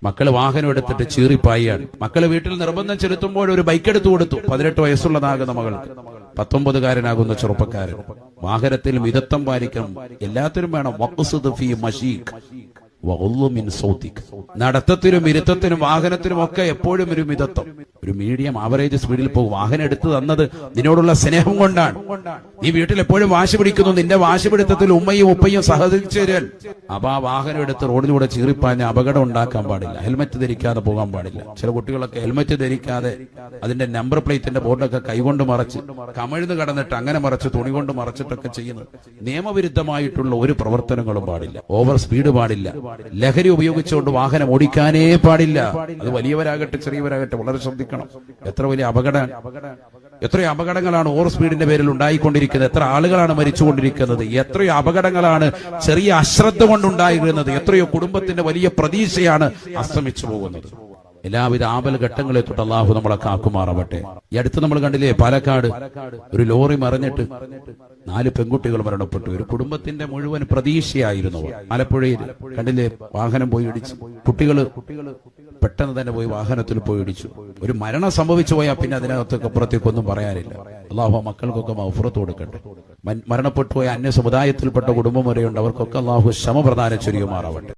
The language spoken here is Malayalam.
മക്കള് വാഹനം എടുത്തിട്ട് ചീറിപ്പായാണ്. മക്കള് വീട്ടിൽ നിർബന്ധം ചെലുത്തുമ്പോൾ ഒരു ബൈക്ക് എടുത്തു കൊടുത്തു. 18 വയസ്സുള്ളതാകുന്ന മകൾക്ക്, 19കാരനാകുന്ന ചെറുപ്പക്കാരൻ. വാഹനത്തിൽ മിതത്വം പാലിക്കണം, എല്ലാത്തിനും വേണം. വഖ്സുദ് ഫീ മശീഖ് വഗുളു മിൻ സൗതിക്. നടത്തത്തിനും ഇരുത്തത്തിനും വാഹനത്തിനും ഒക്കെ എപ്പോഴും ഒരു മിതത്വം, ഒരു മീഡിയം ആവറേജ് സ്പീഡിൽ പോകും. വാഹനം എടുത്തു തന്നത് നിന്നോടുള്ള സ്നേഹം കൊണ്ടാണ്. നീ വീട്ടിൽ എപ്പോഴും വാശി പിടിക്കുന്നു, നിന്റെ വാശി പിടുത്തത്തിൽ ഉമ്മയും ഉപ്പയും സഹകരിച്ചു തരാൻ. അപ്പൊ ആ വാഹനം എടുത്ത് റോഡിലൂടെ ചീറിപ്പാഞ്ഞ് അപകടം ഉണ്ടാക്കാൻ പാടില്ല. ഹെൽമറ്റ് ധരിക്കാതെ പോകാൻ പാടില്ല. ചില കുട്ടികളൊക്കെ ഹെൽമറ്റ് ധരിക്കാതെ അതിന്റെ നമ്പർ പ്ലേറ്റിന്റെ ബോർഡൊക്കെ കൈകൊണ്ട് മറച്ച് കമിഴ്ന്ന് കടന്നിട്ട് അങ്ങനെ മറച്ച് തുണി കൊണ്ട് മറച്ചിട്ടൊക്കെ ചെയ്യുന്നത്. നിയമവിരുദ്ധമായിട്ടുള്ള ഒരു പ്രവർത്തനങ്ങളും പാടില്ല. ഓവർ സ്പീഡ് പാടില്ല. ലഹരി ഉപയോഗിച്ചുകൊണ്ട് വാഹനം ഓടിക്കാനേ പാടില്ല. അത് വലിയവരാകട്ടെ ചെറിയവരാകട്ടെ വളരെ ശ്രദ്ധിക്കണം. എത്ര വലിയ എത്രയോ അപകടങ്ങളാണ് ഓവർ സ്പീഡിന്റെ പേരിൽ ഉണ്ടായിക്കൊണ്ടിരിക്കുന്നത്. എത്ര ആളുകളാണ് മരിച്ചുകൊണ്ടിരിക്കുന്നത്. എത്രയോ അപകടങ്ങളാണ് ചെറിയ അശ്രദ്ധ കൊണ്ടുണ്ടായിരുന്നത്. എത്രയോ കുടുംബത്തിന്റെ വലിയ പ്രതീക്ഷയാണ് അസ്തമിച്ചു പോകുന്നത്. എല്ലാവിധ ആപൽ ഘട്ടങ്ങളെ തൊട്ട് അള്ളാഹു നമ്മളെ കാക്കുമാറാവട്ടെ. ഈ അടുത്ത് നമ്മൾ കണ്ടില്ലേ, പാലക്കാട് ഒരു ലോറി മറിഞ്ഞിട്ട് 4 പെൺകുട്ടികൾ മരണപ്പെട്ടു. ഒരു കുടുംബത്തിന്റെ മുഴുവൻ പ്രതീക്ഷയായിരുന്നു. ആലപ്പുഴയിൽ കണ്ടില്ലേ, വാഹനം പോയി ഇടിച്ചു. കുട്ടികള് പെട്ടെന്ന് തന്നെ പോയി വാഹനത്തിൽ പോയി ഇടിച്ചു. ഒരു മരണം സംഭവിച്ചു പോയാൽ പിന്നെ അതിനകത്തൊക്കെ അപ്പുറത്തേക്കൊന്നും പറയാനില്ല. അള്ളാഹു മക്കൾക്കൊക്കെ മഗ്ഫിറത്ത് കൊടുക്കട്ടെ. മരണപ്പെട്ടു പോയ അന്യ സമുദായത്തിൽപ്പെട്ട കുടുംബം വരെയുണ്ട്. അവർക്കൊക്കെ അള്ളാഹു ക്ഷമ പ്രദാനം ചെയ്യുമാറാവട്ടെ.